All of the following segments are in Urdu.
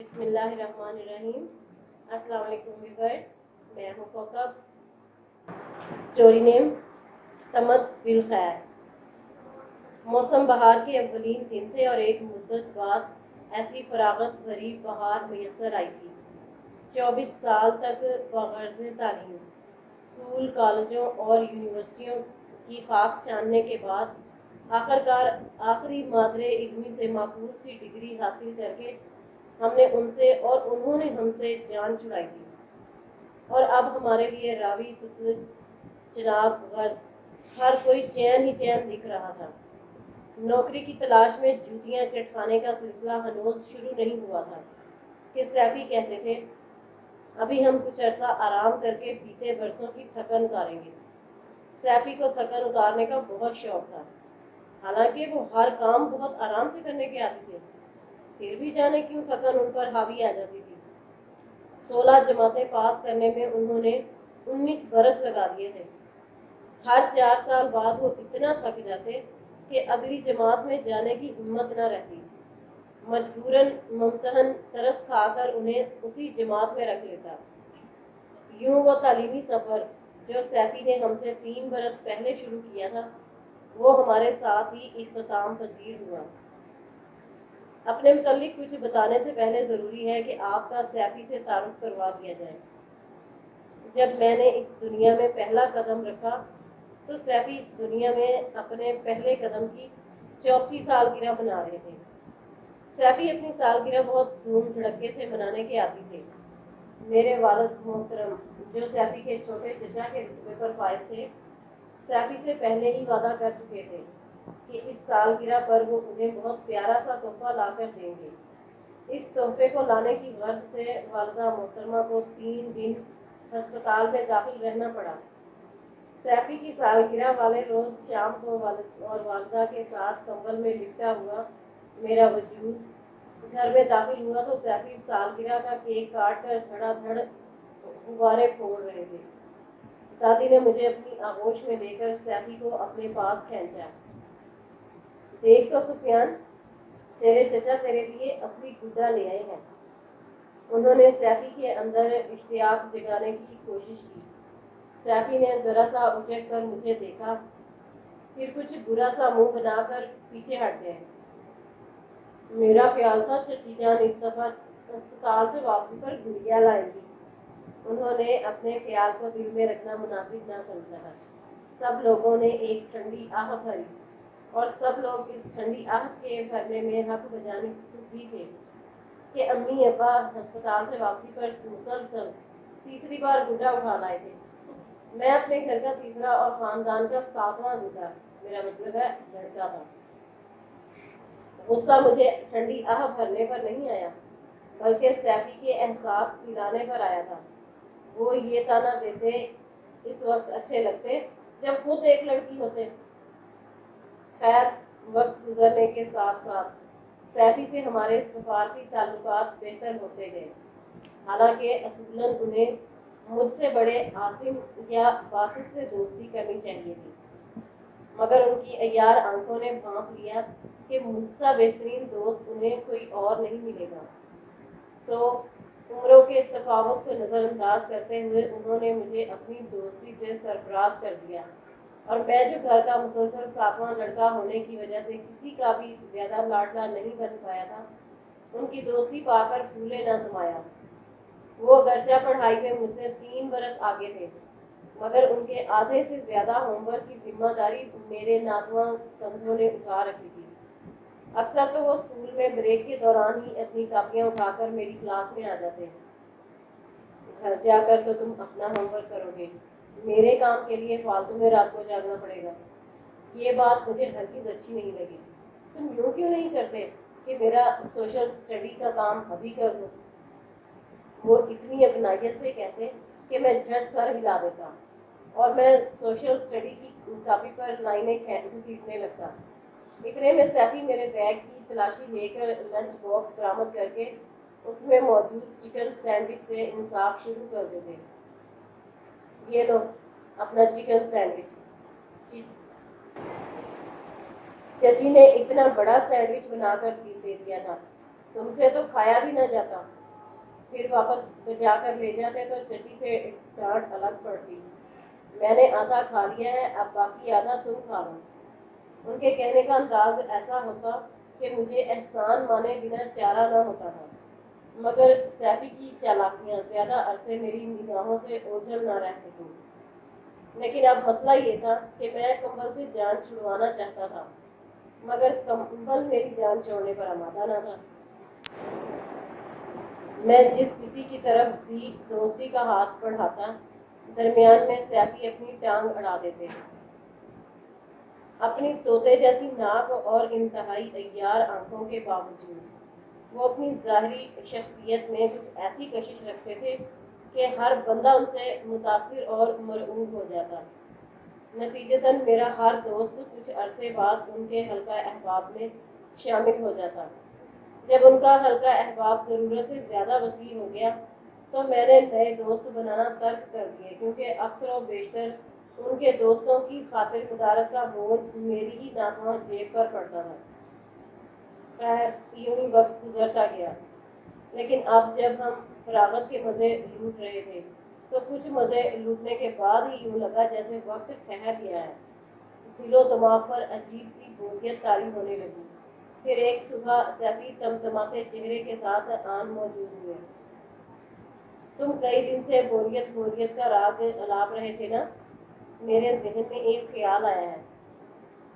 بسم اللہ الرحمن الرحیم۔ السلام علیکم ویورز، میں ہوں کوکب۔ سٹوری نیم تمت بالخیر۔ موسم بہار کے اولین دن تھے اور ایک مدت بعد ایسی فراغت بھری بہار میسر آئی تھی۔ 24 سال تک بغرض تعلیم اسکول، کالجوں اور یونیورسٹیوں کی خاک چھاننے کے بعد آخرکار آخری مادرِ علمی سے معقول سی ڈگری حاصل کر کے ہم نے ان سے اور انہوں نے ہم سے جان چھڑائی تھی، اور اب ہمارے لیے راوی ستلج جناب غرض ہر کوئی چین ہی چین دکھ رہا تھا۔ نوکری کی تلاش میں جوتیاں چٹکانے کا سلسلہ ہنوز شروع نہیں ہوا تھا کہ سیفی کہتے تھے ابھی ہم کچھ عرصہ آرام کر کے بیتے برسوں کی تھکن اتاریں گے۔ سیفی کو تھکن اتارنے کا بہت شوق تھا، حالانکہ وہ ہر کام بہت آرام سے کرنے کے عادی تھے، پھر بھی جانے کیوں تھکن ان پر حاوی آ جاتی تھی۔ 16 جماعتیں پاس کرنے میں انہوں نے 19 برس لگا دیے تھے۔ ہر 4 سال بعد وہ اتنا تھک جاتے کہ اگلی جماعت میں جانے کی ہمت نہ رہتی، مجبوراً ممتحن ترس کھا کر انہیں اسی جماعت میں رکھ لیتا۔ یوں وہ تعلیمی سفر جو سیفی نے ہم سے 3 برس پہلے شروع کیا تھا، وہ ہمارے ساتھ ہی اختتام پذیر ہوا۔ اپنے متعلق کچھ بتانے سے پہلے ضروری ہے کہ آپ کا سیفی سے تعارف کروا دیا جائے۔ جب میں نے اس دنیا میں پہلا قدم رکھا تو سیفی اس دنیا میں اپنے پہلے قدم کی 4تھی سالگرہ منا رہے تھے۔ سیفی اپنی سالگرہ بہت دھوم دھڑکے سے منانے کے عادی تھے۔ میرے والد محترم جو سیفی کے چھوٹے چچا کے رتبے پر فائز تھے، سیفی سے پہلے ہی وعدہ کر چکے تھے کہ اس سالگرہ پر وہ انہیں بہت پیارا سا تحفہ لا کر دیں گے۔ اس تحفے کو لانے کی غرض سے والدہ محترمہ کو 3 دن ہسپتال میں داخل رہنا پڑا۔ سیفی کی سالگرہ والے روز شام کو والد اور والدہ کے ساتھ کمبل میں لپٹا ہوا میرا وجود گھر میں داخل ہوا تو سیفی سالگرہ کا کیک کاٹ کر دھڑا دھڑ غبارے پھوڑ رہے تھے۔ دادی نے مجھے اپنی آغوش میں لے کر سیفی کو اپنے پاس کھینچا۔ دیکھ تو سفیان، تیرے چچا تیرے لیے اصلی گڈا لے آئے ہیں۔ انہوں نے سیفی کے اندر اشتیاق جگانے کی کوشش کی۔ سیفی نے ذرا سا اچک کر مجھے دیکھا، پھر کچھ برا سا منہ بنا کر پیچھے ہٹ گئے۔ میرا خیال تھا چچی جان اس دفعہ ہسپتال سے واپسی پر گڑیا لائیں گی۔ انہوں نے اپنے خیال کو دل میں رکھنا مناسب نہ سمجھا۔ سب لوگوں نے ایک ٹھنڈی آہ بھری، اور سب لوگ اس ٹھنڈی آہ کے بھرنے میں حق بجانب بھی تھے کہ امی ابا ہسپتال سے واپسی پر مسلسل تیسری بار گڈا اٹھا لائے تھے۔ میں اپنے گھر کا تیسرا اور خاندان کا 7واں گڈا، میرا مطلب ہے لڑکا تھا۔ غصہ مجھے ٹھنڈی آہ بھرنے پر نہیں آیا، بلکہ سیفی کے احساس دلانے پر آیا تھا۔ وہ یہ تانا دیتے اس وقت اچھے لگتے جب خود ایک لڑکی ہوتے۔ خیر، وقت گزرنے کے ساتھ ساتھ سیفی سے ہمارے سفارتی تعلقات بہتر ہوتے گئے، حالانکہ اصولاً انہیں مجھ سے بڑے عاصم یا باسط سے دوستی کرنی چاہیے تھی، مگر ان کی عیار آنکھوں نے بھانپ لیا کہ مجھ سے بہترین دوست انہیں کوئی اور نہیں ملے گا۔ سو عمروں کے تفاوت کو نظر انداز کرتے ہوئے انہوں نے مجھے اپنی دوستی سے سرفراز کر دیا، اور میں جو گھر کا مسلسل 7واں لڑکا ہونے کی وجہ سے کسی کا بھی زیادہ لاڈلا نہیں بن پایا تھا، ان کی دوستی پا کر پھولے نہ سمایا۔ وہ اگرچہ پڑھائی میں مجھ سے 3 برس آگے تھے، مگر ان کے آدھے سے زیادہ ہوم ورک کی ذمہ داری میرے ناتواں کندھوں نے اٹھا رکھی تھی۔ اکثر تو وہ اسکول میں بریک کے دوران ہی اپنی کاپیاں اٹھا کر میری کلاس میں آ جاتے۔ گھر جا کر تو تم اپنا ہوم ورک کرو گے، میرے کام کے لیے فالتو میں رات کو جاگنا پڑے گا۔ یہ بات مجھے ہرگز اچھی نہیں لگی۔ تم یوں کیوں نہیں کرتے کہ میرا سوشل اسٹڈی کا کام ابھی کر دو؟ وہ اتنی اپنائیت سے کہتے کہ میں جھٹ سر ہلا دیتا، اور میں سوشل اسٹڈی کی کاپی پر لائنیں گھسیٹنے لگتا۔ اتنے میں سیفی میرے بیگ کی تلاشی لے کر لنچ باکس برآمد کر کے اس میں موجود چکن سینڈوچ سے انصاف شروع کر دیتے۔ یہ لو اپنا چکن سینڈوچ۔ چچی نے اتنا بڑا سینڈوچ بنا کر دے دیا تھا تم سے تو کھایا بھی نہ جاتا، پھر واپس بجا کر لے جاتے تو چچی سے ڈانٹ الگ پڑتی۔ میں نے آدھا کھا لیا ہے، اب باقی آدھا تم کھا لو۔ ان کے کہنے کا انداز ایسا ہوتا کہ مجھے احسان مانے بنا چارہ نہ ہوتا تھا، مگر سیفی کی چالاکیاں زیادہ عرصے میری نگاہوں سے اوجھل نہ رہ سکیں۔ لیکن اب مسئلہ یہ تھا کہ میں کمبل سے جان چھڑوانا چاہتا تھا، مگر کمبل میری جان چھوڑنے پر آمادہ نہ تھا۔ میں جس کسی کی طرف بھی دوستی کا ہاتھ بڑھاتا، درمیان میں سیفی اپنی ٹانگ اڑا دیتے۔ اپنی طوطے جیسی ناک اور انتہائی عیار آنکھوں کے باوجود وہ اپنی ظاہری شخصیت میں کچھ ایسی کشش رکھتے تھے کہ ہر بندہ ان سے متاثر اور مرعوب ہو جاتا۔ نتیجتاً میرا ہر دوست کچھ عرصے بعد ان کے حلقہ احباب میں شامل ہو جاتا۔ جب ان کا حلقہ احباب ضرورت سے زیادہ وسیع ہو گیا تو میں نے نئے دوست بنانا ترک کر دیے، کیونکہ اکثر و بیشتر ان کے دوستوں کی خاطر مدارت کا بوجھ میری ہی ناخواں جیب پر پڑتا تھا۔ خیر یوں ہی وقت گزرتا گیا، لیکن اب جب ہم فراغت کے مزے لوٹ رہے تھے تو کچھ مزے لوٹنے کے بعد ہی یوں لگا جیسے وقت ٹھہر گیا ہے۔ دل و دماغ پر عجیب سی بوریت طاری ہونے لگی۔ پھر ایک صبح سیفی تمتماتے چہرے کے ساتھ آن موجود ہوئے۔ تم کئی دن سے بوریت کا راگ الاپ رہے تھے نا؟ میرے ذہن میں ایک خیال آیا ہے،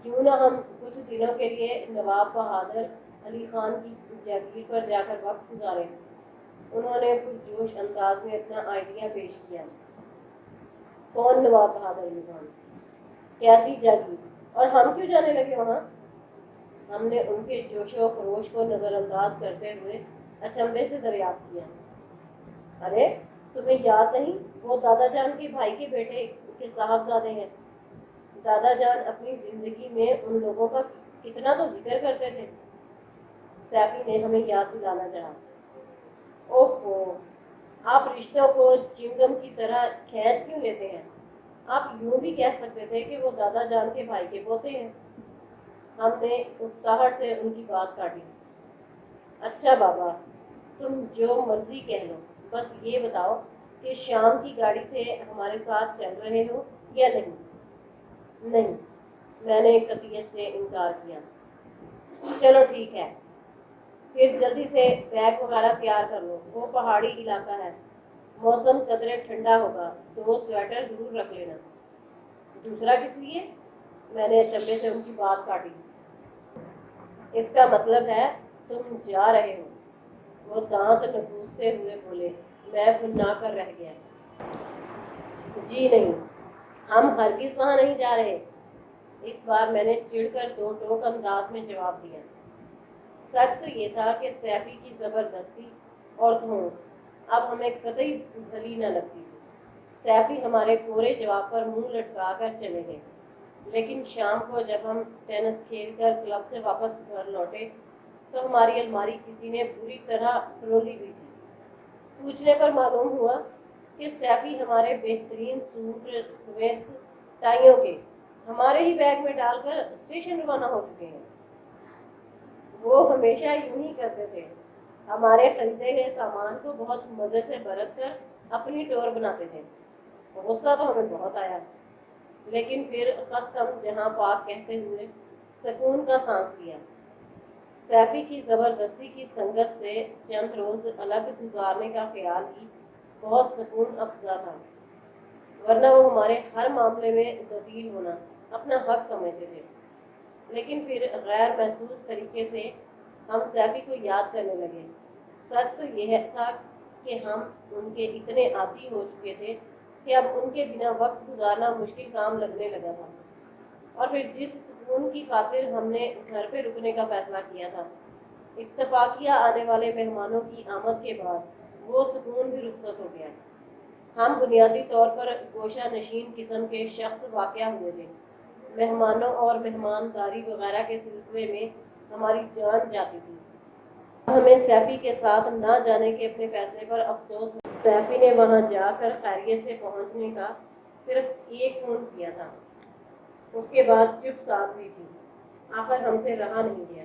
کیوں نہ ہم کچھ دنوں کے لیے نواب بہادر علی خان کی جاگیر پر جا کر وقت گزاریں۔ انہوں نے پرجوش انداز میں اپنا آئیڈیا پیش کیا۔ کون نواب بہادر علی خان؟ کیسی جاگیر؟ اور ہم کیوں جانے لگے وہاں؟ ہم نے ان کے جوش و خروش کو نظر انداز کرتے ہوئے اچنبے سے دریافت کیا۔ ارے تمہیں یاد نہیں، وہ دادا جان کے بھائی کے بیٹے کے صاحبزادے ہیں۔ دادا جان اپنی زندگی میں ان لوگوں کا کتنا تو ذکر کرتے تھے۔ سیفی نے ہمیں یاد دلانا چاہا۔ اوفو، آپ رشتوں کو چنگم کی طرح کھینچ کیوں لیتے ہیں؟ آپ یوں بھی کہہ سکتے تھے کہ وہ دادا جان کے بھائی کے پوتے ہیں۔ ہم نے اکتاہٹ سے ان کی بات کاٹی۔ اچھا بابا، تم جو مرضی کہہ لو، بس یہ بتاؤ کہ شام کی گاڑی سے ہمارے ساتھ چل رہے ہو یا نہیں؟ نہیں، میں نے قطعیت سے انکار کیا۔ چلو ٹھیک ہے، پھر جلدی سے بیگ وغیرہ تیار کر لو، وہ پہاڑی علاقہ ہے، موسم قدرے ٹھنڈا ہوگا، 2 سویٹر ضرور رکھ لینا۔ دوسرا کس لیے؟ میں نے اچنبے سے ان کی بات کاٹی۔ اس کا مطلب ہے تم جا رہے ہو، وہ دانت نکوستے ہوئے بولے۔ میں بھنا کر رہ گیا۔ جی نہیں، ہم ہرگز وہاں نہیں جا رہے۔ اس بار میں نے چڑھ کر 2 ٹوک انداز میں جواب دیا۔ سچ تو یہ تھا کہ سیفی کی زبردستی اور دھونس اب ہمیں قطعی بھلی نہ لگتی تھی۔ سیفی ہمارے پورے جواب پر منہ لٹکا کر چلے گئے، لیکن شام کو جب ہم ٹینس کھیل کر کلب سے واپس گھر لوٹے تو ہماری الماری کسی نے بری طرح پرولی ہوئی تھی۔ پوچھنے پر معلوم ہوا کہ سیفی ہمارے بہترین سوٹ سویت ٹائیوں کے ہمارے ہی بیگ میں ڈال کر اسٹیشن روانہ ہو چکے ہیں۔ وہ ہمیشہ یوں ہی کرتے تھے، ہمارے خریدے ہوئے سامان کو بہت مزے سے برت کر اپنی ٹور بناتے تھے۔ غصہ تو ہمیں بہت آیا، لیکن پھر خستم جہاں پاک کہتے ہوئے سکون کا سانس لیا۔ سیفی کی زبردستی کی سنگت سے چند روز الگ گزارنے کا خیال ہی بہت سکون افزا تھا، ورنہ وہ ہمارے ہر معاملے میں دخیل ہونا اپنا حق سمجھتے تھے۔ لیکن پھر غیر محسوس طریقے سے ہم سیفی کو یاد کرنے لگے۔ سچ تو یہ تھا کہ ہم ان کے اتنے عادی ہو چکے تھے کہ اب ان کے بنا وقت گزارنا مشکل کام لگنے لگا تھا۔ اور پھر جس سکون کی خاطر ہم نے گھر پہ رکنے کا فیصلہ کیا تھا، اتفاقیہ آنے والے مہمانوں کی آمد کے بعد وہ سکون بھی رخصت ہو گیا۔ ہم بنیادی طور پر گوشہ نشین قسم کے شخص واقع ہوئے تھے۔ مہمانوں اور مہمانداری وغیرہ کے سلسلے میں ہماری جان جاتی تھی۔ ہمیں سیفی کے ساتھ نہ جانے کے اپنے فیصلے پر افسوس ہوا۔ سیفی نے وہاں جا کر خیریت سے پہنچنے کا صرف ایک فون کیا تھا، اس کے بعد چپ سادھ ہوئی تھی۔ آخر ہم سے رہا نہیں گیا۔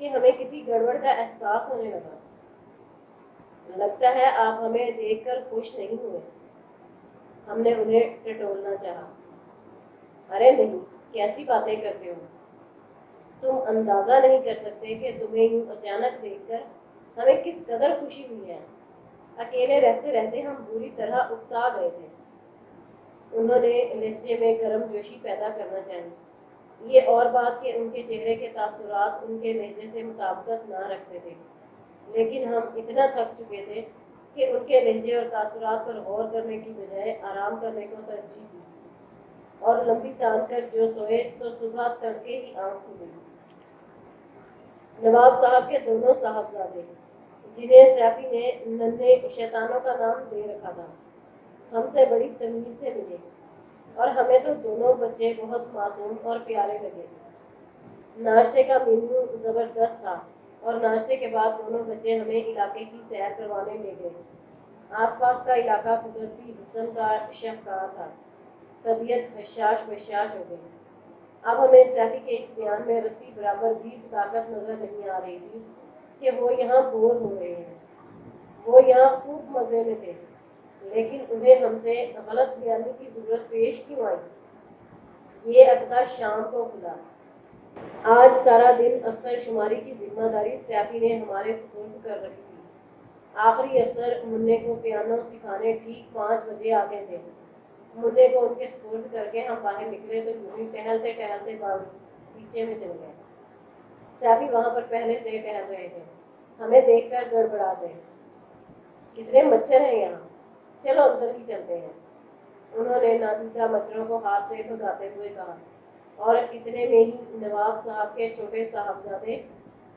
کہ ہمیں کسی گڑبڑ کا احساس ہونے لگا۔ لگتا ہے آپ ہمیں دیکھ کر خوش نہیں ہوئے۔ ہم نے انہیں ٹٹولنا چاہا۔ ارے نہیں، کیسی باتیں کرتے ہو؟ تم اندازہ نہیں کر سکتے کہ تمہیں یوں اچانک دیکھ کر ہمیں کس قدر خوشی ہوئی ہے۔ اکیلے رہتے رہتے ہم بری طرح اکتا گئے تھے۔ انہوں نے لہجے میں گرم جوشی پیدا کرنا چاہی۔ یہ اور بات کہ ان کے چہرے کے تاثرات ان کے لہجے سے مطابقت نہ رکھتے تھے، لیکن ہم اتنا تھک چکے تھے کہ ان کے لہجے اور تاثرات پر غور کرنے کی بجائے آرام کرنے کو ترجیح دی، اور لمبی تان کر جو سوئے تو صبح تڑکے ہی آنکھ کھلی۔ نواب صاحب کے دونوں صاحبزادے، جنہیں سیفی نے ننھے شیطانوں کا نام دے رکھا تھا، ہم سے بڑی تمیز سے ملے، اور ہمیں تو دونوں بچے بہت معصوم اور پیارے لگے۔ ناشتے کا مینو زبردست تھا، اور ناشتے کے بعد دونوں بچے ہمیں علاقے کی سیر کروانے لے گئے۔ آس پاس کا علاقہ قدرتی حسن کا شاہکار تھا۔ طبیعت حشاش بشاش ہو گئی۔ اب ہمیں سیفی کے اس بیان میں رتی برابر بھی صداقت نظر نہیں آ رہی تھی کہ وہ یہاں بور ہو رہے ہیں۔ وہ یہاں خوب مزے میں تھے، لیکن انہیں ہم سے غلط بیانی کی ضرورت پیش کیوں آئی؟ یہ عقدہ شام کو کھلا۔ آج سارا دن اختر شماری کی ذمہ داری سیفی نے ہمارے سپرد کر رکھی تھی۔ آخری اختر منع کو پیانو سکھانے ٹھیک 5 بجے آتے تھے۔ منع کو ان کے سپرد کر کے ہم باہر نکلے تو یوں ہی ٹہلتے ٹہلتے باغیچے میں چل گئے۔ سیفی وہاں پر پہلے سے ٹہل رہے تھے۔ ہمیں دیکھ کر گڑبڑا گئے۔ کتنے مچھر ہیں یہاں، چلو اندر ہی چلتے ہیں، انہوں نے نادیدہ مچھروں کو ہاتھ سے بھگاتے ہوئے کہا، اور اتنے میں ہی نواب صاحب کے چھوٹے صاحبزادے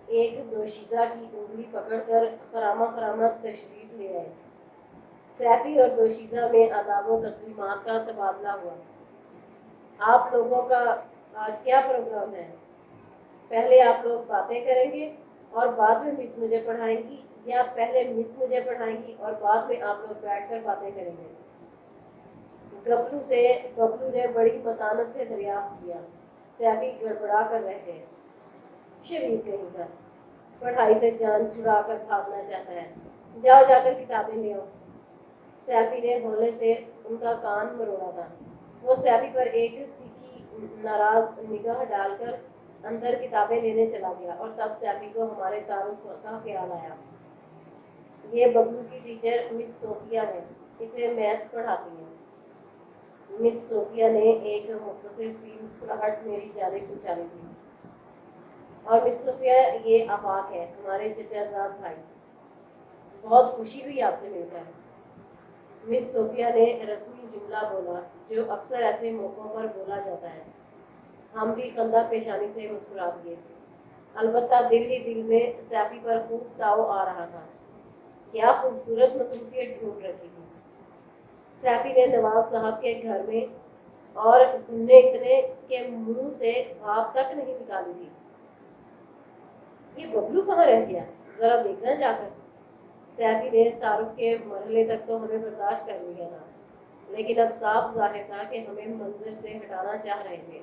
ایک دوشیزہ کی انگلی پکڑ کر خرامہ تشریف لے آئے۔ سیفی اور دوشیزہ میں آداب و تسلیمات کا تبادلہ ہوا۔ آپ لوگوں کا آج کیا پروگرام ہے؟ پہلے آپ لوگ باتیں کریں گے اور بعد میں مس مجھے پڑھائیں گی، یا پہلے مس مجھے پڑھائیں گی اور بعد میں آپ لوگ بیٹھ کر باتیں کریں گے؟ گبلو نے بڑی متانت سے دریافت کیا۔ سیفی گڑبڑا کر رہ گئے۔ شریف کہیں کا، پڑھائی سے جان چھڑا کر بھاگنا چاہتا ہے، جاؤ جا کر کتابیں لے آؤ۔ سیفی نے ہولے سے ان کا کان مروڑا تھا۔ وہ سیفی پر ایک تیکھی ناراض نگاہ ڈال کر اندر کتابیں لینے چلا گیا، اور تب سیفی کو ہمارے تعارف کا خیال آیا۔ یہ ببلو کی ٹیچر مس صوفیہ ہے، اسے میتھس پڑھاتی ہیں۔ مس صوفیہ نے ایک مختصر سی مسکراہٹ میری جانب اچھالی تھی۔ اور مس صوفیہ، یہ آفاق ہے، ہمارے چچا زاد بھائی۔ بہت خوشی ہوئی آپ سے مل کر۔ مس صوفیہ نے رسمی جملہ بولا جو اکثر ایسے موقعوں پر بولا جاتا ہے۔ ہم بھی خندہ پیشانی سے مسکرا دیے، البتہ دل ہی دل میں سیفی پر خوب تاؤ آ رہا تھا۔ کیا خوبصورت مصروفیت ڈھونڈ رکھی تھی سیفی نے نواب صاحب کے گھر میں، اور نے اتنے کے منہ سے بھاپ تک نہیں نکالی تھی۔ یہ ببلو کہاں رہ گیا، ذرا دیکھنا جا کر۔ سیفی نے تعارف کے مرحلے تک تو ہمیں برداشت کر لیا تھا، لیکن اب صاف ظاہر تھا کہ ہمیں منظر سے ہٹانا چاہ رہے تھے۔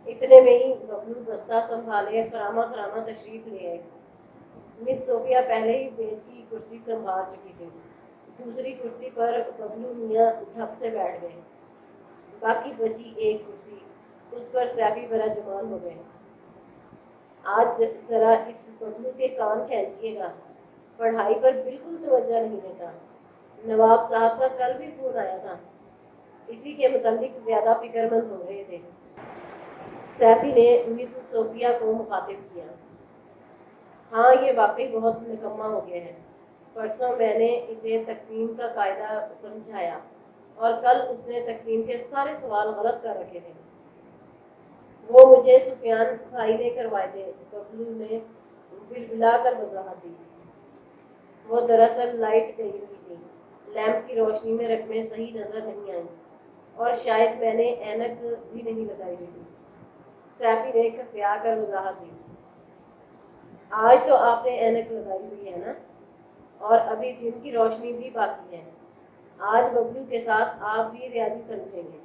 اتنے میں ہی ببلو بستہ سنبھالے خرامہ تشریف لے آئے۔ مس صوفیہ پہلے ہی بیچ کی کرسی سنبھال چکی تھی۔ دوسری کرسی پر ببلو میاں دھپ سے بیٹھ گئے۔ باقی بچی ایک کرسی، اس پر سیفی برا جمان ہو گئے۔ آج ذرا اس ببلو کے کان کھینچیے گا، پڑھائی پر بالکل توجہ نہیں دیتا۔ نواب صاحب کا کل بھی فون آیا تھا، اسی کے متعلق زیادہ فکر مند ہو رہے تھے۔ سیفی نے مس صوفیہ کو مخاطب کیا۔ ہاں، یہ واقعی بہت نکما ہو گیا ہے۔ پرسوں میں نے اسے تقسیم کا قاعدہ سمجھایا، اور کل اس نے تقسیم کے سارے سوال غلط کر رکھے تھے۔ وہ مجھے سفیان بھائی نے کروائے تھے، ببلو نے بلبلا کر وضاحت دی۔ وہ دراصل لائٹ گئی ہوئی تھی، لیمپ کی روشنی میں رقمیں صحیح نظر نہیں آئیں، اور شاید میں نے اینک بھی نہیں لگائی ہوئی تھی۔ سیفی نے کسیا کر وضاحت دی۔ آج تو آپ نے اینک لگائی ہوئی ہے نا، اور ابھی دن کی روشنی بھی باقی ہے۔ آج ببلو کے ساتھ آپ بھی ریاضی سمجھیں گے۔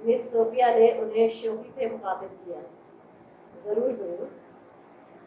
مس صوفیہ نے انہیں شوخی سے مخاطب کیا۔ ضرور ضرور۔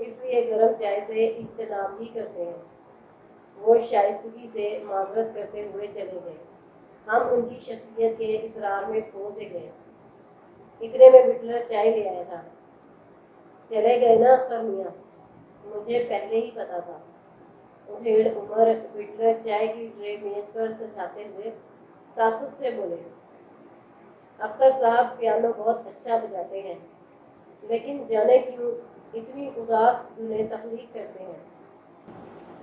اس لیے گرم چائے سے اجتناب ہی کرتے ہیں۔ وہ شائستگی سے معذرت کرتے ہوئے چلے گئے۔ ہم ان کی شخصیت کے اصرار میں کھو سے گئے۔ اتنے میں بٹلر چائے لے آیا تھا۔ چلے گئے نا اختر میاں؟ مجھے پہلے ہی پتا تھا۔ ادھیڑ عمر بٹلر چائے کی ٹرے میز پر سجاتے ہوئے تعصب سے بولے، اختر صاحب پیانو بہت اچھا بجاتے ہیں، لیکن جانے کیوں اتنی اداس دھنیں تخلیق کرتے ہیں۔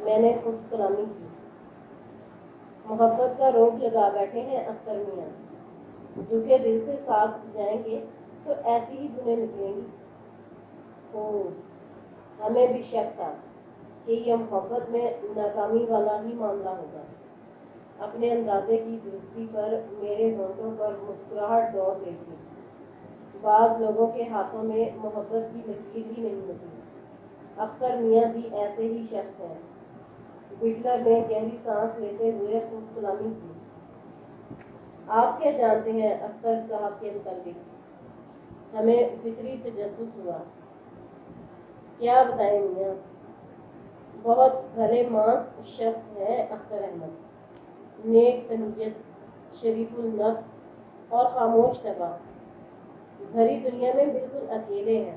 میں نے خود کلامی کی۔ محبت کا روگ لگا بیٹھے ہیں اختر میاں، دکھے دل سے ساتھ جائیں گے تو ایسی ہی دھنیں نکلیں گی۔ ہمیں بھی شک تھا کہ یہ محبت میں ناکامی والا ہی معاملہ ہوگا۔ اپنے اندازے کی درستی پر میرے ہونٹوں پر مسکراہٹ دوڑ گئی تھی۔ بعض لوگوں کے ہاتھوں میں محبت کی لکیر ہی نہیں ہوتی۔ اختر میاں بھی ایسے ہی شخص ہیں۔ بٹلر نے گہری سانس لیتے ہوئے خود کلامی کی۔ آپ کیا جانتے ہیں اختر صاحب کے متعلق؟ ہمیں فطری تجسس ہوا۔ کیا بتائیں میاں؟ بہت بھلے مانس شخص ہے اختر احمد، نیک طبیعت، شریف النفس اور خاموش طبع۔ بھری دنیا میں بالکل اکیلے ہیں۔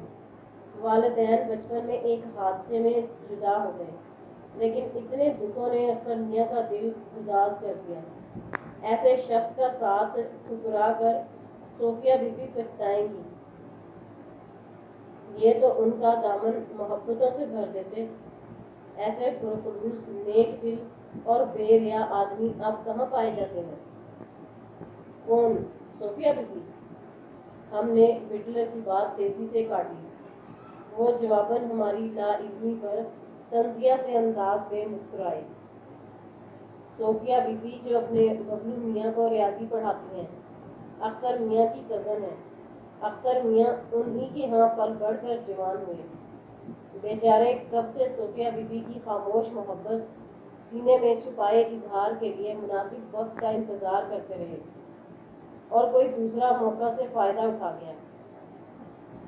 والدین بچپن میں ایک حادثے میں جدا ہو گئے، لیکن اتنے دکھوں نے اختر میاں کا دل اداس کر دیا۔ ایسے شخص کا ساتھ ٹھکرا کر صوفیہ بی بی پچھتائیں گی۔ یہ تو ان کا دامن محبتوں سے بھر دیتے۔ ایسے پرخلوص، نیک دل اور بے ریا آدمی اب کہاں پائے جاتے ہیں؟ کون؟ صوفیہ بی بی؟ ہم نے بٹلر کی بات تیزی سے کاٹی۔ وہ جواباً ہماری لا علمی پر تنزیہ سے انداز میں مسکرائے۔ صوفیہ بی بی جو اپنے ببلو میاں کو ریاضی پڑھاتی ہیں، اختر میاں کی کزن ہے۔ اختر میاں انہی کے ہاں پل بڑھ کر جوان ہوئے۔ بیچارے کب سے صوفیہ بی بی کی خاموش محبت سینے میں چھپائے اظہار کے لیے مناسب وقت کا انتظار کرتے رہے، اور کوئی دوسرا موقع سے فائدہ اٹھا گیا۔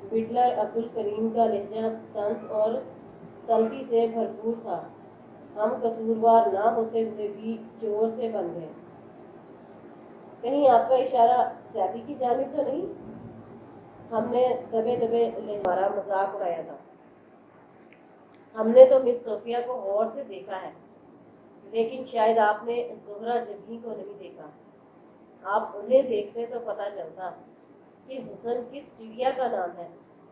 بٹلر عبدالکریم کا لہجہ طنز اور تلخی سے بھرپور تھا۔ ہم قصوروار نہ ہوتے ہوئے بھی چور سے بن گئے۔ کہیں آپ کا اشارہ سیفی کی جانب تو نہیں؟ ہم نے دبے دبے ہمارا مذاق اڑایا تھا۔ ہم نے تو مس صوفیہ کو غور سے دیکھا ہے، لیکن شاید آپ نے زہرہ جبیں کو نہیں دیکھا۔ آپ انہیں دیکھتے تو پتہ چلتا کہ حسن کس چڑیا کا نام ہے،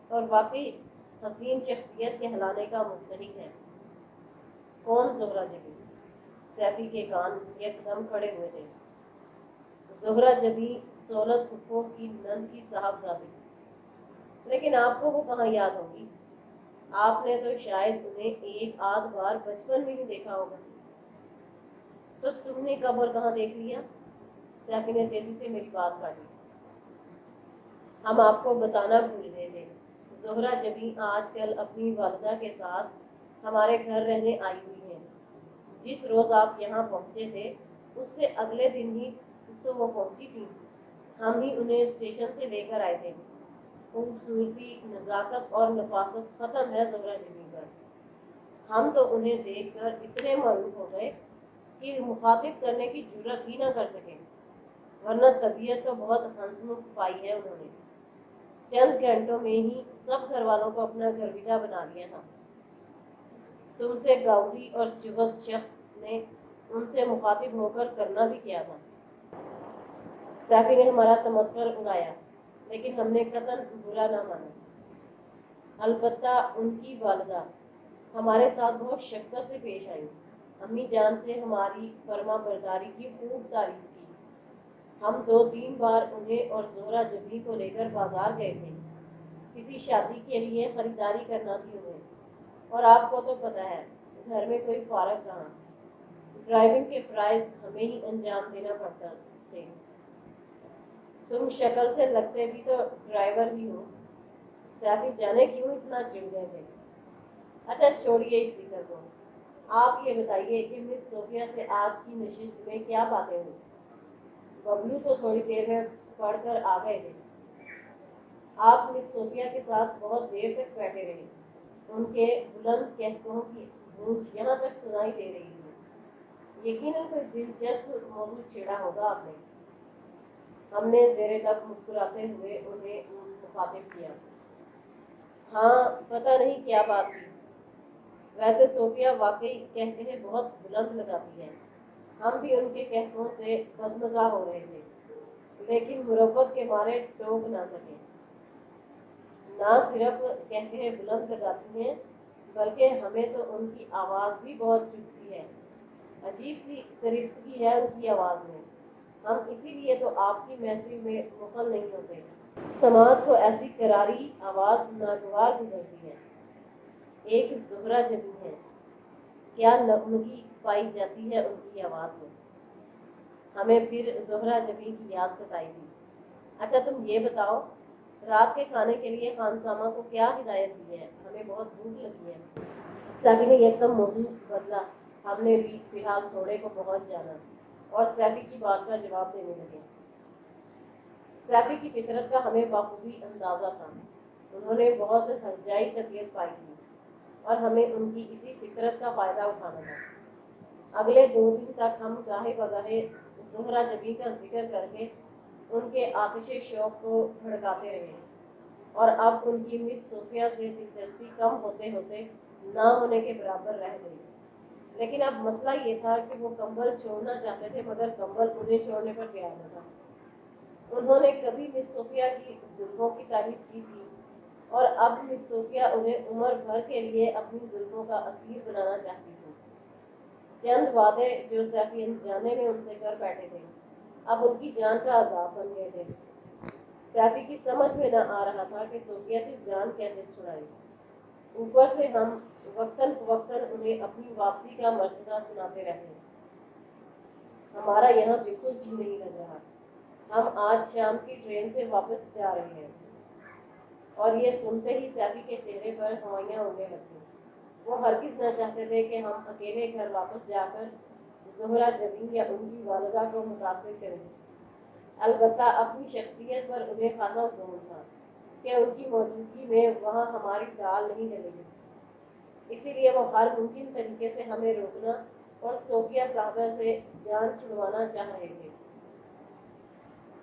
اور واقعی حسین شخصیت کہلانے کا مستحق ہے۔ کون زہرہ جبیں؟ سیفی کے کان یک دم کھڑے ہوئے تھے۔ زہرہ جبیں سولت پھپھو کی نند کی صاحبزادی۔ لیکن آپ کو وہ کہاں یاد ہوگی؟ آپ نے تو شاید انہیں ایک آدھ بار بچپن میں ہی دیکھا ہوگا۔ تو تم نے کب اور کہاں دیکھ لیا؟ سیفی نے تیزی سے میری بات کاٹی۔ ہم آپ کو بتانا بھول گئے تھے، زہرہ جبیں آج کل اپنی والدہ کے ساتھ ہمارے گھر رہنے آئی ہوئی ہیں۔ جس روز آپ یہاں پہنچے تھے اس سے اگلے دن ہی تو وہ پہنچی تھی۔ ہم ہی انہیں اسٹیشن سے لے کر آئے تھے۔ خوبصورتی، نزاکت اور نفاست ختم ہے زہرہ جبیں پر۔ ہم تو انہیں دیکھ کر اتنے معروف ہو گئے کہ مخاطب کرنے کی جرأت ہی نہ کر سکے، ورنہ طبیعت تو بہت ہنسمکھ پائی ہے انہوں نے۔ چند گھنٹوں میں ہی سب گھر والوں کو اپنا گرویدہ بنا لیا تھا۔ تم سے گاؤلی اور چغل شخص نے ان سے مخاطب ہو کر کرنا بھی کیا تھا؟ سیفی نے ہمارا تمسخر اڑایا، لیکن ہم نے قطعاً برا نہ مانا۔ البتہ ان کی والدہ ہمارے ساتھ بہت شفقت سے پیش آئی۔ امی جان سے ہماری فرما برداری کی خوب تعریف کی۔ ہم 2-3 بار انہیں اور زہرہ جبیں کو لے کر بازار گئے تھے۔ کسی شادی کے لیے خریداری کرنا تھی انہیں، اور آپ کو تو پتہ ہے گھر میں کوئی فارغ کہاں۔ ڈرائیونگ کے فرائض ہمیں ہی انجام دینا پڑتا تھے۔ تم شکل سے لگتے بھی تو ڈرائیور ہی ہو۔ سیفی جانے کیوں اتنا چڑ گئے تھے۔ اچھا چھوڑیے اس ذکر کو، آپ یہ بتائیے کہ مس صوفیہ سے آج کی نشست میں کیا باتیں ہوئی؟ ببلو تو تھوڑی دیر میں پڑھ کر آ گئے تھے۔ آپ مس صوفیہ کے ساتھ بہت دیر تک بیٹھے رہے، ان کے بلند قہقہوں کی گونج یہاں تک سنائی دے رہی ہے۔ یقیناً کوئی دلچسپ موضوع چھیڑا ہوگا آپ نے۔ ہم نے زیر لب مسکراتے ہوئے انہیں مخاطب کیا۔ ہاں، پتہ نہیں کیا بات تھی۔ ویسے صوفیہ واقعی قہقہے بہت بلند لگاتی ہے۔ ہم بھی ان کے قہقہوں سے بدمزہ ہو رہے تھے، لیکن مروت کے مارے ٹوک نہ سکے۔ نہ صرف قہقہے بلند لگاتی ہیں بلکہ ہمیں تو ان کی آواز بھی بہت چبھتی ہے۔ عجیب سی سرشتگی ہے ان کی آواز میں۔ ہم اسی لیے تو آپ کی محفل میں مخل نہیں ہوتے۔ سماعت کو ایسی کراری آواز ناگوار گزرتی ہے۔ ایک زہرہ جبیں ہے، کیا نغمگی پائی جاتی ہے ان کی آواز میں۔ ہمیں پھر زہرہ جبیں کی یاد ستائی تھی۔ اچھا تم یہ بتاؤ، رات کے کھانے کے لیے خانسامہ کو کیا ہدایت دی ہے؟ ہمیں بہت بھوک لگی ہے۔ سیفی نے ایک دم موضوع بدلا۔ ہم نے بھی فی الحال تھوڑے کو پہنچ جانا اور سیفی کی بات کا جواب دینے لگے۔ سیفی کی فطرت کا ہمیں بخوبی اندازہ تھا۔ انہوں نے بہت ہرجائی طبیعت پائی تھی اور ہمیں ان کی اسی فطرت کا فائدہ اٹھانا تھا۔ اگلے 2 دن تک ہم گاہے بگاہے زہرہ جبیں کا ذکر کر کے ان کے آتش شوق کو بھڑکاتے رہے اور اب ان کی مس صوفیہ سے دلچسپی کم ہوتے ہوتے نہ ہونے کے برابر رہ گئی۔ لیکن اب مسئلہ یہ تھا کہ وہ کمبل چھوڑنا چاہتے تھے مگر کمبل انہیں چھوڑنے پر تیار نہ تھا۔ انہوں نے کبھی مس صوفیہ کی زلفوں کی تعریف کی تھی اور اب مس صوفیہ انہیں عمر بھر کے لیے اپنی زلفوں کا اسیر بنانا چاہتی تھی۔ چند وعدے جو سیفی انجانے میں ان سے کر بیٹھے تھے اب ان کی جان کا عذاب بن گئے تھے۔ سیفی کی سمجھ میں نہ آ رہا تھا کہ صوفیہ سے جان کیسے چھڑائے۔ اوپر سے ہم وقتاً فوقتاً انہیں اپنی واپسی کا مرثدہ سناتے رہے۔ ہمارا یہاں بالکل جی نہیں لگ رہا۔ ہم آج شام کی ٹرین سے واپس جا رہے ہیں۔ اور یہ سنتے ہی سیفی کے چہرے پر ہوائیاں اڑنے لگیں۔ وہ ہرگز نہ چاہتے تھے کہ ہم اکیلے گھر واپس جا کر زہرہ جبیں یا ان کی والدہ کو متاثر کریں۔ البتہ اپنی شخصیت پر انہیں خاصا ظلم تھا کہ ان کی موجودگی میں وہاں ہماری دال نہیں جلے گی۔ اسی لیے وہ ہر ممکن طریقے سے ہمیں روکنا اور صوفیہ صاحبہ سے جان چھڑوانا چاہ رہے تھے،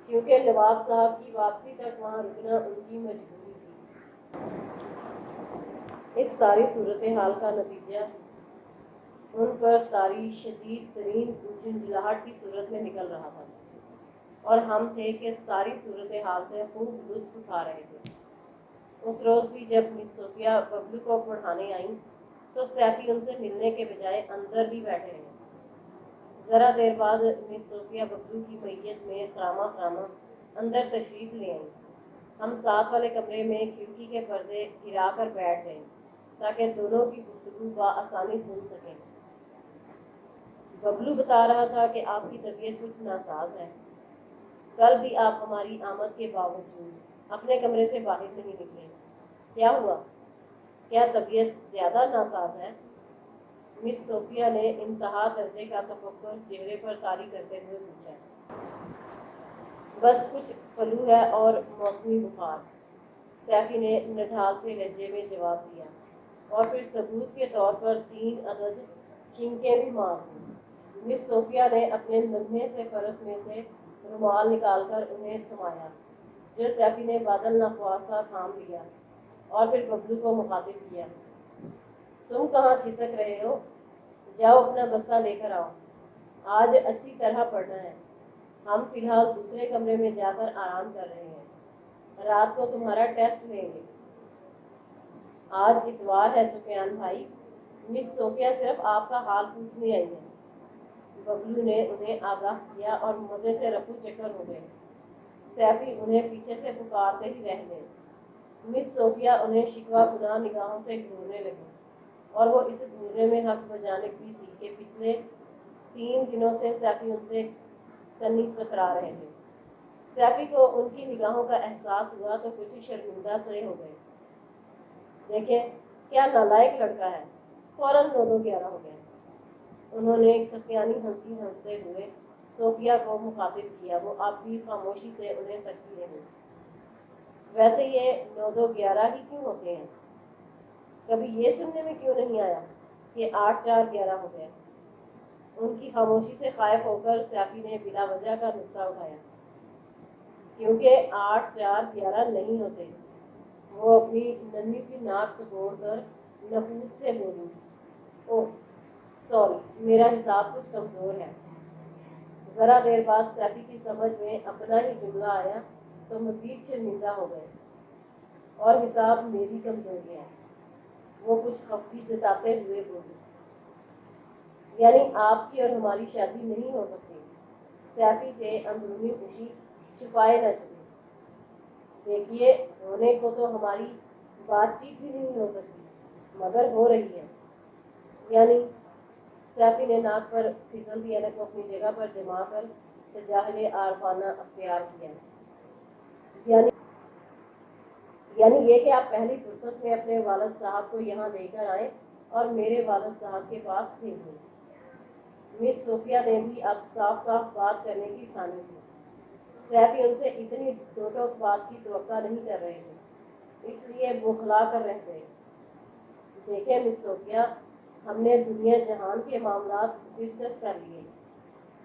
کیونکہ نواب صاحب کی واپسی تک وہاں رکنا ان کی مجبوری تھی۔ اس ساری صورتحال کا نتیجہ ان پر طاری شدید ترین جھنجھلاہٹ کی صورت میں نکل رہا تھا اور ہم تھے کہ ساری صورتحال سے خوب لطف اٹھا رہے تھے۔ اس روز بھی جب مس صوفیہ ببلو کو پڑھانے آئیں تو سیفی ان سے ملنے کے بجائے اندر ہی بیٹھے رہے۔ ذرا دیر بعد مس صوفیہ ببلو کی معیت میں خرامہ خرامہ اندر تشریف لے آئیں۔ ہم ساتھ والے کمرے میں کھڑکی کے پردے گرا کر بیٹھ گئے تاکہ دونوں کی گفتگو بآسانی سن سکیں۔ ببلو بتا رہا تھا کہ آپ کی طبیعت کچھ ناساز ہے۔ کل بھی آپ ہماری آمد کے باوجود اپنے کمرے سے باہر نہیں نکلے۔ کیا ہوا؟ کیا طبیعت زیادہ ناساز ہے؟ مس صوفیہ نے انتہا درجے کا تفکر چہرے پر طاری کرتے ہوئے پوچھا۔ بس کچھ فلو ہے اور موسمی بخار، سیفی نے نڈھال سے لہجے میں جواب دیا اور پھر ثبوت کے طور پر 3 عدد چھینکیں بھی مار دیں۔ مس صوفیہ نے اپنے ننھے سے پرس میں سے رومال نکال کر انہیں تھمایا جو سیفی نے بادل نخواستہ تھام لیا اور پھر ببلو کو مخاطب کیا۔ تم کہاں کھسک رہے ہو؟ جاؤ اپنا بستہ لے کر آؤ۔ آج اچھی طرح پڑھنا ہے۔ ہم فی الحال دوسرے کمرے میں جا کر آرام کر رہے ہیں۔ رات کو تمہارا ٹیسٹ لیں گے۔ آج اتوار ہے سفیان بھائی، مس صوفیہ صرف آپ کا حال پوچھنے آئی ہے۔ ببلو نے انہیں آگاہ کیا اور مزے سے رفو چکر ہو گئے۔ سیفی انہیں پیچھے سے پکارتے ہی رہ گئے۔ مس صوفیہ انہیں شکوہ گناہ نگاہوں سے گھورنے لگی اور وہ اس گھورنے میں حق بجانب بھی تھی کہ پچھلے 3 دنوں سے سیفی ان سے کنی کترا رہے تھے۔ سیفی کو ان کی نگاہوں کا احساس ہوا تو کچھ شرمندہ سے ہو گئے۔ دیکھیں کیا نالائق لڑکا ہے، فوراً 9-11 ہو گئے۔ انہوں نے کسیانی ہنسی ہنستے ہوئے صوفیہ کو مخاطب کیا۔ وہ اب بھی خاموشی سے انہیں تکیے ہوئے۔ ویسے یہ 9-11 ہی کیوں ہوتے ہیں؟ کبھی یہ سننے میں کیوں نہیں آیا کہ 8 4 11 ہو گیا؟ ان کی خاموشی سے خائف ہو کر سیافی نے بلا وجہ کا نقطہ اٹھایا، کیونکہ 8 4 11 نہیں ہوتے۔ وہ اپنی ننھی سی ناک سکوڑ کر نفوس سے بولی، اوہ سوری، میرا حساب کچھ کمزور ہے۔ ذرا دیر بعد سیفی کی سمجھ میں اپنا ہی جملہ آیا تو مزید شرمندہ ہو گئے، اور حساب میری کمزوری ہے، وہ کچھ خفگی جتاتے ہوئے بولی۔ یعنی آپ کی اور ہماری شادی نہیں ہو سکتی؟ سیفی سے اندرونی خوشی چھپائے نہ چلی۔ دیکھیے، ہونے کو تو ہماری بات چیت بھی نہیں ہو سکتی، مگر ہو رہی ہے۔ یعنی سیفی نے ناک پر پھسلتی اینک کو اپنی جگہ پر جما کر تجاہل عارفانہ اختیار کیا۔ یعنی یہ کہ آپ پہلی فرصت میں اپنے والد صاحب کو یہاں لے کر آئیں اور میرے والد صاحب کے پاس بھیجیں۔ مس صوفیہ نے بھی اب صاف صاف بات کرنے کی ٹھانی تھی۔ سیفی ان سے اتنی دو ٹوک بات کی توقع نہیں کر رہے تھے، اس لیے بوکھلا کر رہ گئے۔ دیکھیں مس صوفیہ، ہم نے دنیا جہان کے معاملات ڈسکس کر لیے،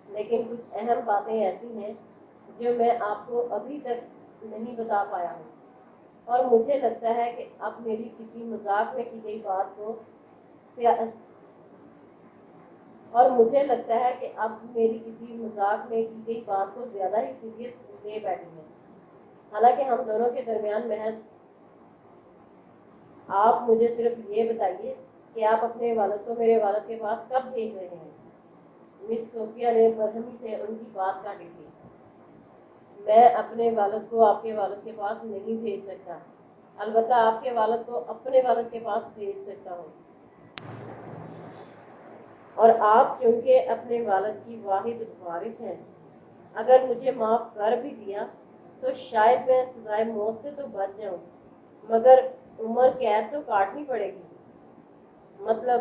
لیکن کچھ اہم باتیں ایسی ہیں جو میں آپ کو ابھی تک نہیں بتا پایا ہوں، اور مجھے لگتا ہے کہ اب میری کسی مذاق میں کی گئی بات کو زیادہ ہی سیریس لے بیٹھی ہیں۔ حالانکہ ہم دونوں کے درمیان محض، آپ مجھے صرف یہ بتائیے کہ آپ اپنے والد کو میرے والد کے پاس کب بھیج رہے ہیں؟ مس صوفیہ نے برہمی سے ان کی بات کاٹی تھی۔ میں اپنے والد کو آپ کے والد کے پاس نہیں بھیج سکتا، البتہ آپ کے والد کو اپنے والد کے پاس بھیج سکتا ہوں، اور آپ چونکہ اپنے والد کی واحد وارث ہیں، اگر مجھے معاف کر بھی دیا تو شاید میں سزائے موت سے تو بچ جاؤں، مگر عمر قید تو کاٹنی پڑے گی۔ مطلب؟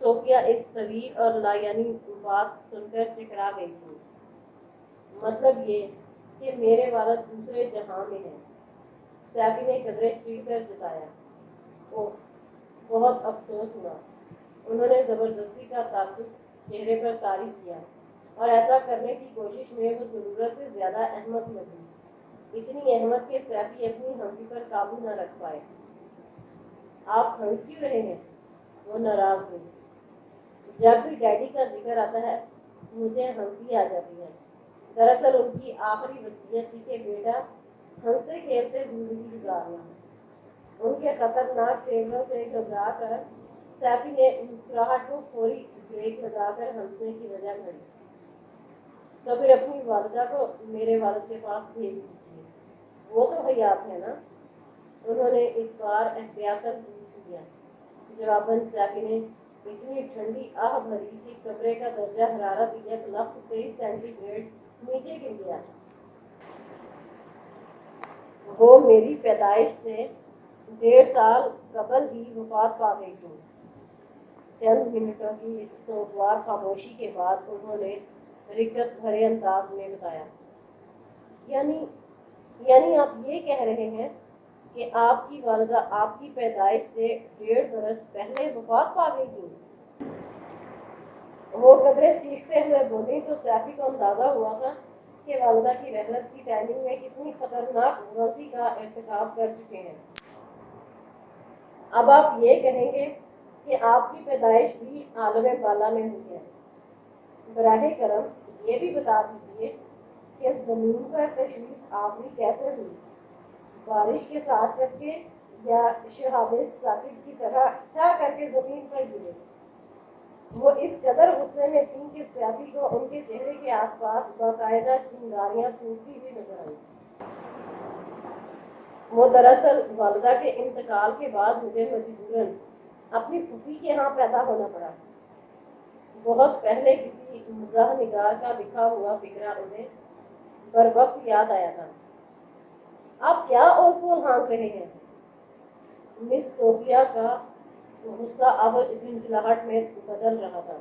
صوفیہ اس طویل اور لایعنی بات سن کر چکرا گئی تھی۔ مطلب یہ کہ میرے والد دوسرے جہاں میں ہیں؟ سیفی نے قدرے چیڑ کر جتایا۔ اوہ، بہت افسوس ہوا۔ انہوں نے زبردستی کا تعصب چہرے پر طاری کیا، اور ایسا کرنے کی کوشش میں وہ ضرورت سے زیادہ احمق لگی، اتنی احمق کہ سیفی اپنی ہنسی پر قابو نہ رکھ پائے۔ آپ ہنس کیوں رہے ہیں؟ وہ ناراض ہوئی۔ جب بھی ڈیڈی کا ذکر آتا ہے مجھے ہنسی آ جاتی ہے۔ دراصل ان کی آخری وصیت تھی کہ بیٹا ہنستے کھیلتے زندگی گزارنا۔ ان کے خطرناک چہروں سے گھبرا کر سیفی نے مسکراہٹ کو فوری بریک لگا کر ہنسنے کی وجہ گھڑی۔ تو پھر اپنی والدہ کو میرے والد کے پاس بھیج دیجیے، وہ تو حیات ہے نا؟ انہوں نے اس بار احتیاطاً پوچھ لیا۔ جواباً سیفی نے اتنی ٹھنڈی آہ بھری کہ کمرے کا درجہ حرارت 123 سینٹی گریڈ نیچے گر گیا۔ وہ میری پیدائش سے 1.5 سال قبل ہی وفات پا گئی تھی۔ چند منٹوں کی سوگوار خاموشی کے بعد انہوں نے رقت بھرے انداز میں بتایا، یعنی آپ یہ کہہ رہے ہیں کہ آپ کی والدہ آپ کی پیدائش سے 1.5 برس پہلے وفات پا گئی تھی؟ وہ قدرے چیختے ہوئے بولی تو سیفی کو اندازہ ہوا تھا کہ والدہ کی رحلت کی ٹائمنگ میں کتنی خطرناک غلطی کا ارتکاب کر چکے ہیں۔ اب آپ یہ کہیں گے کہ آپ کی پیدائش بھی عالم بالا میں ہوئی ہے؟ براہ کرم یہ بھی بتا دیجیے کہ زمین پر تشریف آوری کیسے ہوئی؟ بارش کے ساتھ ٹپکے یا شہاب ثاقب کی طرح ٹھا کر کے زمین پر گرے؟ وہ اس قدر غصے میں تھیں کہ سیفی کو ان کے چہرے کے آس پاس باقاعدہ چنگاریاں پھوٹتی ہوئی نظر آئیں۔ وہ دراصل والدہ کے انتقال کے بعد مجھے مجبوراً اپنی پھوپھی کے ہاں پیدا ہونا پڑا۔ بہت پہلے کسی مزاح نگار کا لکھا ہوا فقرہ انہیں بروقت یاد آیا تھا۔ آپ کیا اور پھول ہانک رہے ہیں؟ مس صوفیہ کا غصہ اب جھنجھلاہٹ میں بدل رہا تھا۔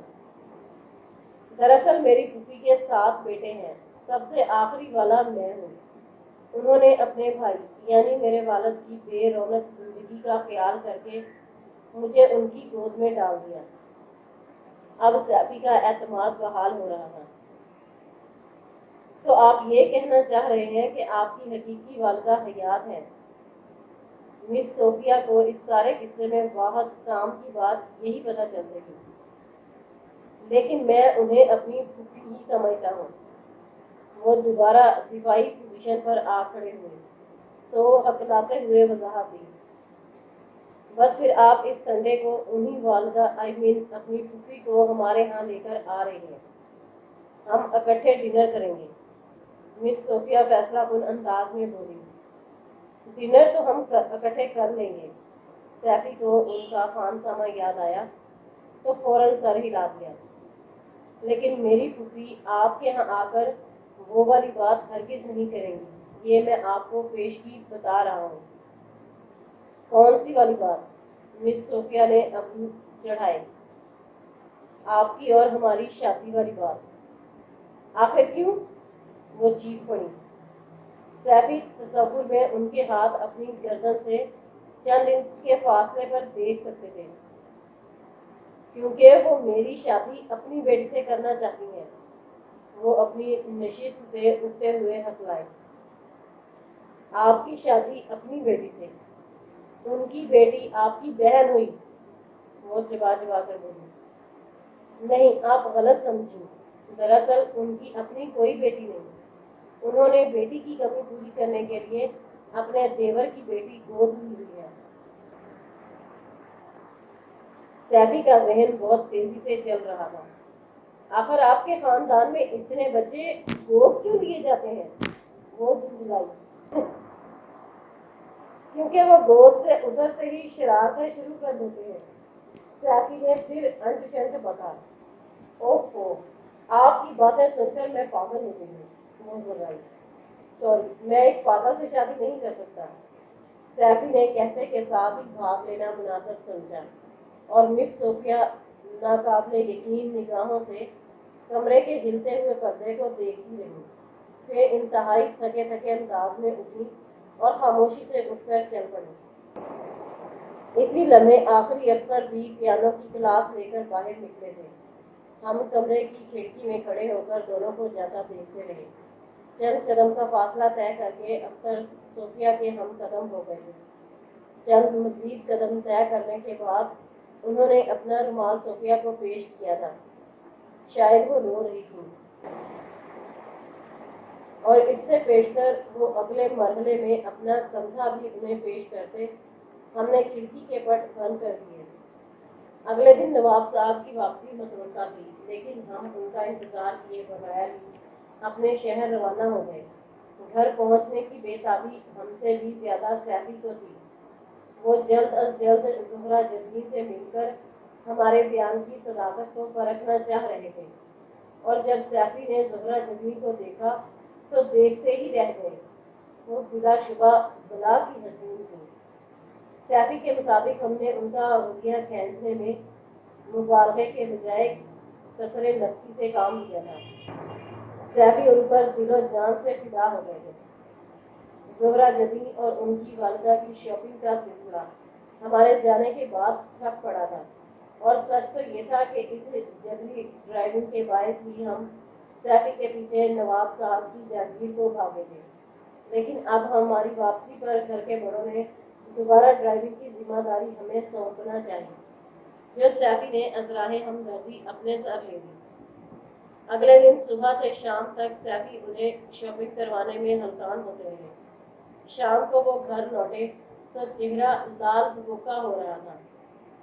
دراصل میری پھوپھی کے 7 بیٹے ہیں، سب سے آخری والا میں ہوں۔ انہوں نے اپنے بھائی یعنی میرے والد کی بے رونق زندگی کا خیال کر کے مجھے ان کی گود میں ڈال دیا۔ اب سیفی کا اعتماد بحال ہو رہا تھا۔ تو آپ یہ کہنا چاہ رہے ہیں کہ آپ کی حقیقی والدہ حیات ہے؟ مس صوفیہ کو اس سارے قصے میں واحد کام کی بات یہی پتہ چل سکی، لیکن میں انہیں اپنی پھوپھی ہی سمجھتا ہوں۔ وہ دوبارہ دفاعی پوزیشن پر آ کھڑے ہوئے تو ہکلاتے ہوئے وضاحت دی، بس پھر آپ اس سنڈے کو انہی والدہ اپنی پھوپھی کو ہمارے ہاں لے کر آ رہے ہیں، ہم اکٹھے ڈنر کریں گے۔ مس صوفیہ فیصلہ کن انداز میں بولی، ڈنر تو ہم اکٹھے کر لیں گے۔ سیفی کو ان کا خانسامہ یاد آیا تو فوراً سر ہلا دیا، لیکن میری پھوپھی آپ کے ہاں آ کر وہ والی بات ہرگز نہیں کریں گی، یہ میں آپ کو پیشگی بتا رہا ہوں۔ کون سی والی بات؟ مس صوفیہ نے ابرو چڑھائے۔ آپ کی اور ہماری شادی والی بات۔ آخر کیوں؟ وہ چیخ پڑی۔ سیفی تصور میں ان کے ہاتھ اپنی گردن سے چند انچ کے فاصلے پر دیکھ سکتے تھے، کیونکہ وہ میری شادی اپنی بیٹی سے کرنا چاہتی ہیں۔ وہ اپنی نشست سے اٹھتے ہوئے ہکلائے، آپ کی شادی اپنی بیٹی سے؟ ان کی بیٹی آپ کی بہن ہوئی؟ وہ چبا چبا کر بولی، نہیں، آپ غلط سمجھی، دراصل ان کی اپنی کوئی بیٹی نہیں، انہوں نے بیٹی کی کمی پوری کرنے کے لیے اپنے دیور کی بیٹی گود لی ہوئی ہے۔ سیفی کا ذہن بہت تیزی سے چل رہا تھا۔ آخر آپ کے خاندان میں اتنے بچے گود کیوں لیے جاتے ہیں؟ وہ جھنجھلائی، کیونکہ وہ گود سے اترتے ہی شرارتیں شروع کر دیتے ہیں۔ سیفی نے پھر انٹ شنٹ بکا، اوفو، آپ کی باتیں سن کر میں پاگل ہو گئی ہوں۔ وہ بولائی، سوری، میں ایک پاگل سے شادی نہیں کر سکتا۔ سیفی نے کہتے کے ساتھ ہی بھاگ لینا مناسب سمجھا اور مس صوفیہ ناقابل یقین نگاہوں سے کمرے کے ہلتے ہوئے پردے کو دیکھتی رہی، پھر انتہائی تھکے تھکے انداز میں اٹھی اور خاموشی سے اٹھ کر چل پڑی۔ اسی لمحے آخری افسر بھی پیانو کی کلاس لے کر باہر نکلے تھے۔ ہم کمرے کی کھڑکی میں کھڑے ہو کر دونوں کو جاتا دیکھتے رہے۔ چند قدم کا فاصلہ طے کر کے افسر صوفیہ کے ہم قدم ہو گئے تھے۔ چند مزید قدم طے کرنے کے بعد انہوں نے اپنا رومال صوفیہ کو پیش کیا تھا، شاید وہ رو رہی تھی، اور اس سے پیشتر وہ اگلے مرحلے میں اپنا کندھا بھی انہیں پیش کرتے۔ ہم نے کھڑکی کے پٹ بند کر دیے۔ اگلے دن نواب صاحب کی واپسی متوقع تھی، لیکن ہم ان کا انتظار کیے بغیر اپنے شہر روانہ ہو گئے۔ گھر پہنچنے کی بے تابی ہم سے بھی زیادہ سیفی کو تھی۔ وہ جلد از جلد زہرہ جبی سے مل کر ہمارے بیان کی صداقت کو پرکھنا چاہ رہے تھے، اور جب سیفی نے زہرہ جبی کو دیکھا تو دیکھتے ہی رہ گئے۔ وہ بلا شبہ بلا کی حسین تھی۔ سیفی کے مطابق ہم نے ان کا رویہ کھینچنے میں مبالغے کے بجائے کثر نفسی سے کام لیا تھا۔ سیفی ان پر دل و جان سے فدا ہو گئے تھے۔ زہرہ جبی اور ان کی والدہ کی شاپنگ کا سلسلہ ہمارے جانے کے بعد ٹھپ پڑا تھا، اور سچ تو یہ تھا کہ اس جبری ڈرائیونگ کے باعث ہی ہم سیفی کے پیچھے نواب صاحب کی جاگیر کو بھاگے تھے۔ لیکن اب ہماری واپسی پر گھر کے بڑوں نے دوبارہ ڈرائیونگ کی ذمہ داری ہمیں سونپنا چاہیے، جو سیفی نے ازراہ ہمدردی اپنے سر لے لی۔ اگلے دن صبح سے شام تک سیفی انہیں شاپنگ کروانے میں ہلکان ہوتے رہے۔ شام کو وہ گھر لوٹے تو چہرہ لال بھگوکا ہو رہا تھا۔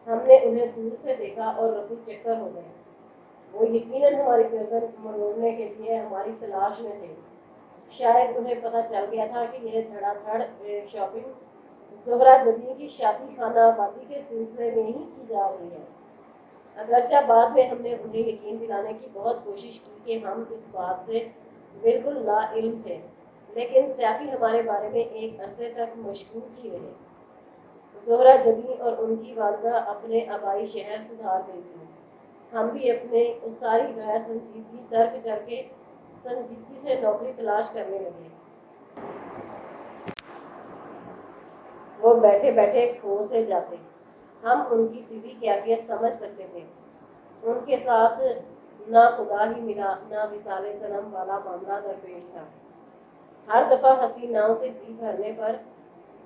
ہم نے انہیں دور سے دیکھا اور رفو چکر ہو گئے۔ وہ یقیناً ہماری گردن مروڑنے کے لیے ہماری تلاش میں تھے۔ شاید انہیں پتہ چل گیا تھا کہ یہ دھڑا دھڑ شاپنگ زہرہ جبی کی شادی خانہ آبادی کے سلسلے میں ہی کی جا رہی ہے۔ اگرچہ بعد میں ہم نے انہیں یقین دلانے کی بہت کوشش کی کہ ہم اس بات سے بالکل لا علم تھے، لیکن سیفی ہمارے بارے میں ایک عرصے تک مشکوک ہی رہے۔ زہرہ جبی اور ان کی والدہ اپنے آبائی شہر سدھار گئی تھی۔ ہم بھی اپنے ساری غیر سنجیدگی ترک کر کے سنجیدگی سے نوکری تلاش کرنے لگے۔ وہ بیٹھے بیٹھے کھو سے جاتے، ہم ان کی طبی کیفیت سمجھ سکتے تھے۔ ان کے ساتھ نہ خدا ہی ملا نہ وصال صنم والا معاملہ درپیش تھا۔ ہر دفعہ حسیناؤں سے جی بھرنے پر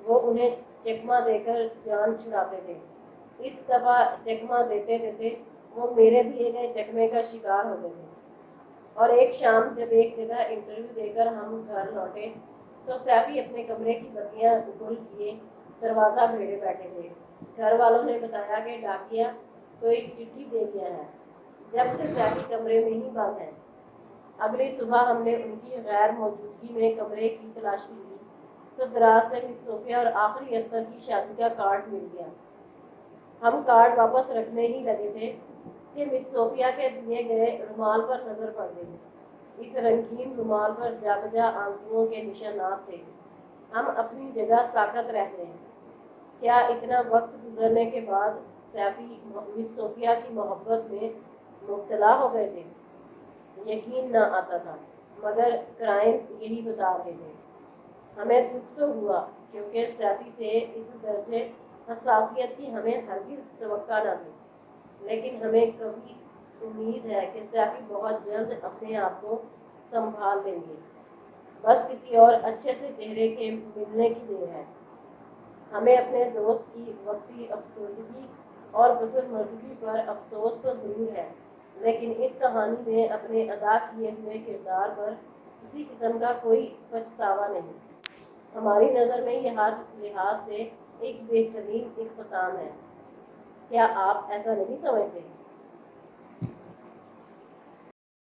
وہ انہیں چکمہ دے کر جان چھڑاتے تھے۔ اس دفعہ چکمہ دیتے دیتے وہ میرے دیے گئے چکمے کا شکار ہوتے تھے۔ اور ایک شام جب ایک جگہ انٹرویو دے کر ہم گھر لوٹے تو سیفی اپنے کمرے کی بتیاں گل کیے دروازہ بھیڑے بیٹھے تھے۔ گھر والوں نے بتایا کہ ڈاکیا تو ایک چٹھی دے گیا ہے، جب سے سیفی کمرے میں ہی بند ہے۔ اگلی صبح ہم نے ان کی غیر موجودگی میں کمرے کی تلاشی کی تو دراز سے مس صوفیہ اور آخری اختر کی شادی کا کارڈ مل گیا۔ ہم کارڈ واپس رکھنے ہی لگے تھے کہ مس صوفیہ کے دیے گئے رومال پر نظر پڑ گئی۔ اس رنگین رومال پر جا بجا آنسوؤں کے نشانات تھے۔ ہم اپنی جگہ ساکت رہ گئے۔ کیا اتنا وقت گزرنے کے بعد سیفی مس صوفیہ کی محبت میں مبتلا ہو گئے تھے؟ یقین نہ آتا تھا، مگر کرائم یہی بتا رہے تھے۔ ہمیں دکھ تو ہوا کیونکہ سیفی سے اس درجے حساسیت کی ہمیں ہرگز توقع نہ تھی، لیکن ہمیں کبھی امید ہے کہ سیفی بہت جلد اپنے آپ کو سنبھال لیں گے، بس کسی اور اچھے سے چہرے کے ملنے کی دیر ہے۔ ہمیں اپنے دوست کی وقتی افسردگی اور بزرگمردگی پر افسوس تو ضرور ہے، لیکن اس کہانی میں اپنے ادا کیے ہوئے کردار پر کسی قسم کا کوئی پچھتاوا نہیں۔ ہماری نظر میں یہ ہر لحاظ سے ایک بہترین اختتام ہے۔ کیا آپ ایسا نہیں سمجھتے؟